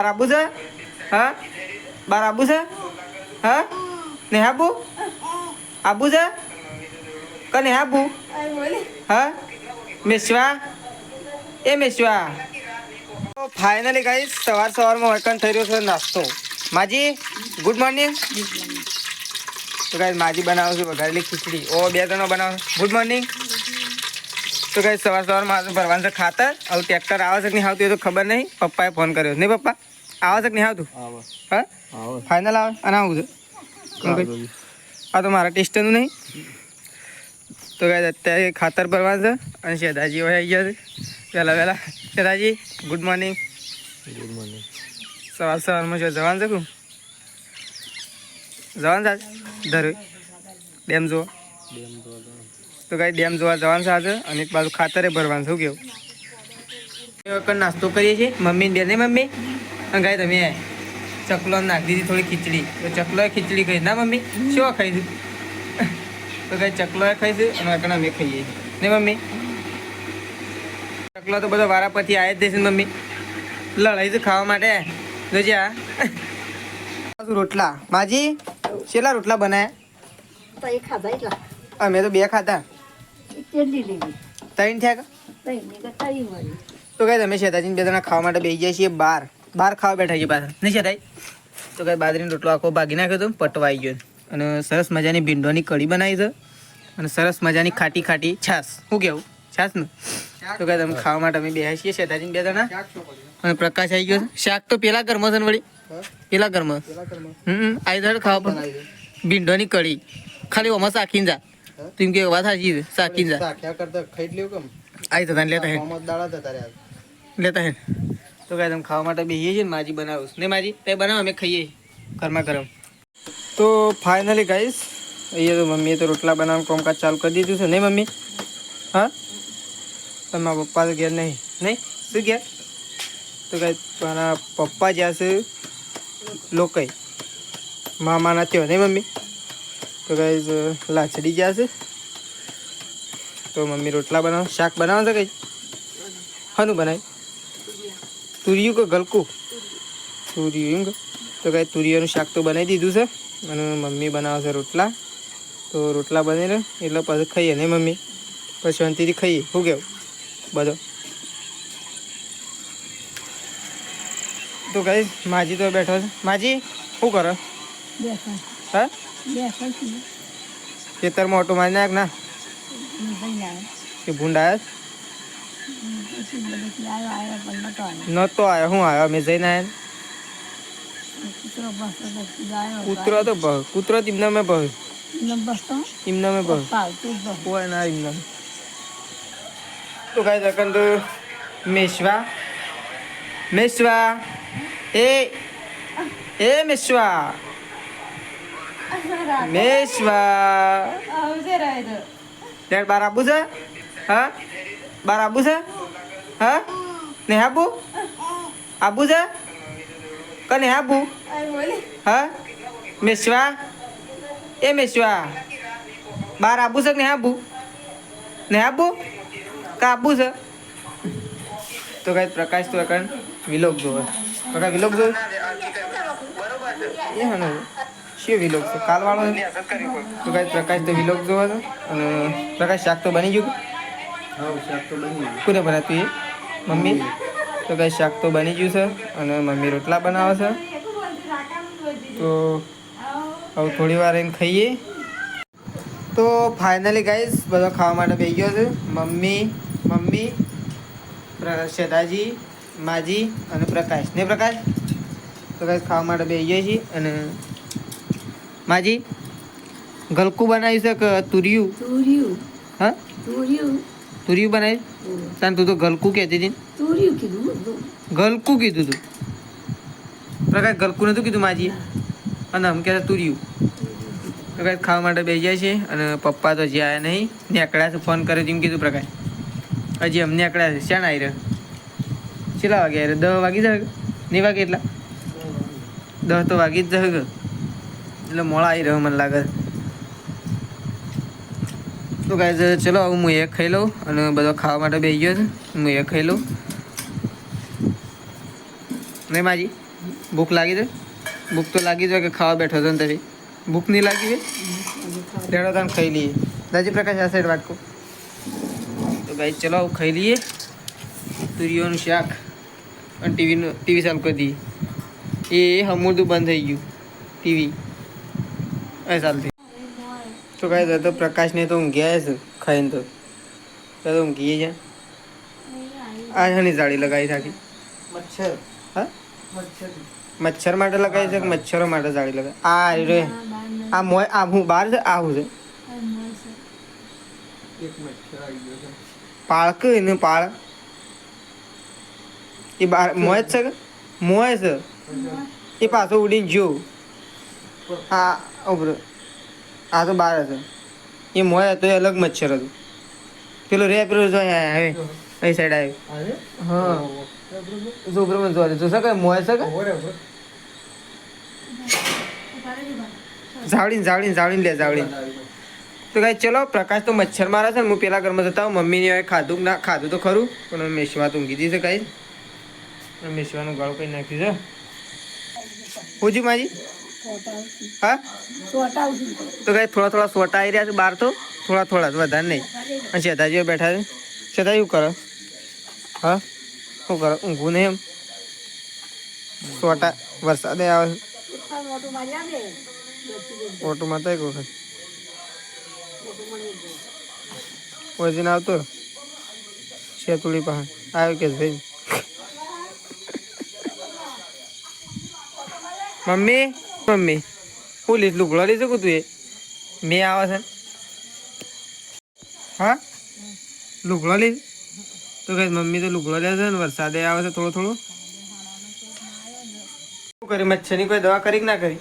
આબુ છે હા બાર આબુ છે હા ને આબુ આબુ છે કને આબુ હા મેશ્વા એ મેશ્વા તો ફાઇનલી ગાઈસ સવારમાં વળકણ થઈ રહ્યો છે નાસ્તો માજી ગુડ મોર્નિંગ તો ગાઈસ માજી બનાવું છું વઘારેલી ખીચડી ઓ બે જણો બનાવો ગુડ મોર્નિંગ તો ગાઈસ સવારમાં ભરવાનું છે ખાતર હવે ટ્રેક્ટર આવે છે કે નહીં આવતું એ તો ખબર નહીં પપ્પાએ ફોન કર્યો નહીં પપ્પા આવે છે કે નહીં આવતું હા ફાઇનલ આવે અને આવું છે આ તો મારા ટેસ્ટનું નહીં તો ગાઈસ અત્યારે ખાતર ભરવાનું છે અને શેદાજી આવી ગયા છે વહેલા શેદાજી ગુડ મોર્નિંગ સવારમાં જો જવાનું છે કું જવાનું છે ધરે ડેમ જોવા તો ગાઈ ડેમ જોવા જવાનું છે આજે અને એક બાજુ ખાતરે ભરવાનું શું કેવું નાસ્તો કરીએ છીએ મમ્મી બે નહીં મમ્મી અને ગાઈ તમે ચકલો નાખી દીધી થોડી ખીચડી તો ચકલોએ ખીચડી ખાઈ ના મમ્મી શું ખાઈશું તો ગાઈ ચકલોએ ખાઈશું અને એકણ અમે ખાઈએ ને મમ્મી ચકલો તો બધો વારા પછી આવી જ દેશે મમ્મી લડાઈ છે ખાવા માટે જોજે આ રોટલા માજી કેટલા રોટલા બનાયા અમે તો બે ખાતા ત્રણ થયા તો કઈ તમે શેતાજી બે જણા ખાવા માટે બેસી જાય છીએ બહાર ખાવા બેઠા છીએ પાછા નહીં શેતાઈ તો કઈ બાજરીનો રોટલો આખો ભાગી નાખ્યો હતો પટવાઈ ગયો અને સરસ મજાની ભીંડોની કઢી બનાવી છે અને સરસ મજાની ખાટી ખાટી છાશ શું કેવું છાશ ને તો કઈ તમે ખાવા માટે અમે બેસી છીએ શેતાજી બે જણા અને પ્રકાશ આવી ગયો શાક તો પેલા ઘરમાં છે ને વળી પેલા ઘરમાં આવી જાય ખાવા પણ ભીંડોની કઢી ખાલી ઓમાં શાકીને જા તું કે વાત સાચી છે શાકીને જા આવી જતા લેતા હે તો કાંઈ તમે ખાવા માટે બેસીએ છીએ ને માજી બનાવું ને માજી તે બનાવો અમે ખાઈએ ગરમા ગરમ તો ફાઇનલી ગાઈસ અહીંયા તો મમ્મીએ તો રોટલા બનાવવાનું કામકાજ ચાલુ કરી દીધું છે નહીં મમ્મી હા પણ મારા પપ્પા તો ઘેર નહીં શું ઘેર તો કાંઈ મારા પપ્પા જ્યાં છે લોકઈ મામાના થયો નહીં મમ્મી તો કાંઈ લાચડી જ્યાં છે તો મમ્મી રોટલા બનાવો શાક બનાવો છે કંઈ શાનું બનાવી તુરિયું કે ગલકું તુરિયું તો કાંઈ તુરિયાનું શાક તો બનાવી દીધું છે અને મમ્મી બનાવે છે રોટલા તો રોટલા બની રહે એટલે પછી ખાઈએ નહીં મમ્મી પછી શાંતિથી ખાઈએ શું કેવું બધો તો કાંઈ માજી તો બેઠો છે માજી શું કરો હા ખેતરમાં ઓટો મારી નાખ ના કે ભૂંડ આવ્યા નતો આવ્યો શું આવ્યો અમે જઈને આવ્યા કૂતરો ઇમના મેં બહ ઇમના મેં બહ કોઈ ના ઇમના તો કાંઈ દકન તો મેશ્વા એ મેશ્વા ત્યારે બાર આબુ છે હા બાર આબુ છે હા ને આબુ છે કને આબુ હા મેશ્વા બાર આબુ છે ને આબુ કા આબુ છે તો કઈ પ્રકાશ તો એકણ વિલોક જોવે પ્રકાશ વિલોક જોવે એ હા શું વિલોક છે કાલવાળો તો કઈ પ્રકાશ તો વિલોક જોવે છે અને પ્રકાશ શાક તો બની ગયું કોને બનાવતું એ મમ્મી તો કઈ શાક તો બની ગયું છે અને મમ્મી રોટલા બનાવે છે તો હવે થોડી વાર એને ખાઈએ તો ફાઇનલી ગાઈસ બધો ખાવા માટે બેસી ગયો છે મમ્મી શેતાજી માજી અને પ્રકાશ ને પ્રકાશ તો ગાઈસ ખાવા માટે બેસી ગયા છીએ અને માજી ગલકું બનાવ્યું છે કે તુરિયું હા તુરિયું બનાવ્યું તાન તું તો ગલકું કહેતી હતી ગલકું કીધું તું પ્રકાશ ગલકું નતું કીધું માજી અને આમ કહેતા તુરિયું તો કાંઈ ખાવા માટે બેસી જાય છે અને પપ્પા તો હજી આવ્યા નહીં નીકળ્યા છે ફોન કર્યો એમ કીધું પ્રકાશ હજી અમને નીકળ્યા છે શાણ આવી રહ્યો કેટલા વાગે આવ્યા 10 વાગી જાય નહીં વાગે એટલા 10 તો વાગી જ જાય એટલે મોડા આવી રહ્યો મને લાગે તો ગાઈઝ ચલો હું એ ખાઈ લઉં અને બધો ખાવા માટે બેસી ગયો છે હું એ ખાઈ લઉં નહીં માજી ભૂખ લાગી છે? ભૂખ તો લાગી જાય કે ખાવા બેઠો છો ને તારી ભૂખ નહીં લાગી છે? લેડો તને ખાઈ લઈએ. દાજી પ્રકાશ આ સાઈડ વાટકો. તો ભાઈ ચલો ખાઈ લઈએ તુરિયોનું શાક અને ટીવી ચાલુ કરી દઈએ. એ હમુરદું બંધ થઈ ગયું ટીવી એ ચાલતી. તો કાંઈ તો પ્રકાશને તો ઊંઘ્યા છે ખાઈને તો ઊંઘીએ છે. આ શાની જાળી લગાવી થાકી? મચ્છર. હા મચ્છર માટે લગાવી છે કે મચ્છરો માટે જાળી લગાવી? આ રે આ મોય આ હું બહાર છે આ હું છે એક મચ્છર આવી ગયો છે. પાળ કે એને પાળ એ બાર મોય જ છે કે મોય છે એ પાછો ઉડીને જો આ ઉભર આ તો બહાર હશે. એ મોય હતો એ અલગ મચ્છર હતું. પેલો રે પેલો જો હવે અહીં સાઈડ આવ્યો. હા જો ઉભર મને જોવા દે જોશે કે મોય છે કે જાવડીને લે જાવડીને. તો કાંઈ ચલો પ્રકાશ તો મચ્છર મારે છે ને હું પેલા ઘરમાં જતા હું મમ્મીને હવે ખાધું ના ખાધું તો ખરું પણ મેશવા તો ઊંઘી દીધી છે કાંઈ મેશવાનું ગાળું કંઈ નાખ્યું છે. પૂછ્યું માજી હા તો કાંઈ થોડા સોટા આવી રહ્યા છે બહાર તો થોડા વધારે નહીં. અને શેતાજીઓ બેઠા છે. શેતાજી શું કરે? હા શું કરે? ઊંઘવું નહીં એમ સોટા વરસાદે આવે ઓટો મારતા એક વખત વજીને આવતો શેતુડી પાસે આવ્યો કે ભાઈ મમ્મી હું લીધ લુગડો લઈ શકું તું એ મેં આવે છે હા લુગડો લઈ તો કઈ મમ્મી તો લુગડો લે છે ને વરસાદે આવે છે થોડો શું કરી મચ્છરની કોઈ દવા કરી કે ના કરી?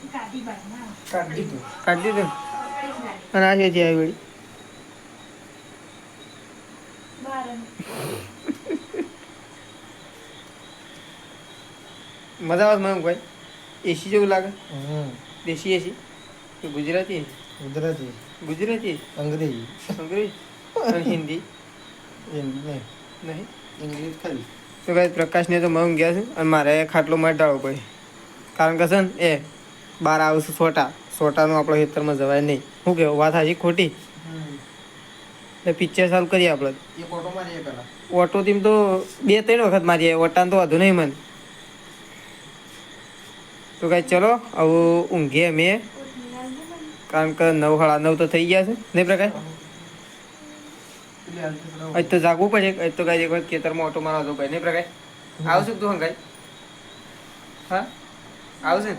કાઢી દીધું અને આ છે આવી વળી મજા આવે મને કોઈ એસી જેવું લાગે. દેશી એસી કે ગુજરાતી? ગુજરાતી અંગ્રેજી અને હિન્દી નહીં ઇંગ્લિશ ખાલી. તો કાંઈ પ્રકાશને તો મગ ગયા છે અને મારે ખાટલો મટાડવો પડે કારણ કે છે ને એ બહાર આવશે સોટાનું આપણો ખેતરમાં જવાય નહીં. શું કહેવું વાત હાજી ખોટી? એટલે પિક્ચર ચાલુ કરીએ આપણે. ઓટોથી તો 2-3 વખત મારીએ ઓટાને તો વધુ નહીં મને. તો કાંઈ ચલો હવે ઊંઘીએ અમે કારણ કે 9:30 તો થઈ ગયા છે નહીં પ્રકાશ? આજ તો જાગવું પડે આજ તો કાંઈ એક વખત ખેતરમાં ઓટો મારવા જવું પડે નહીં પ્રકાશ? આવશે તું હંગાઈ? હા આવશે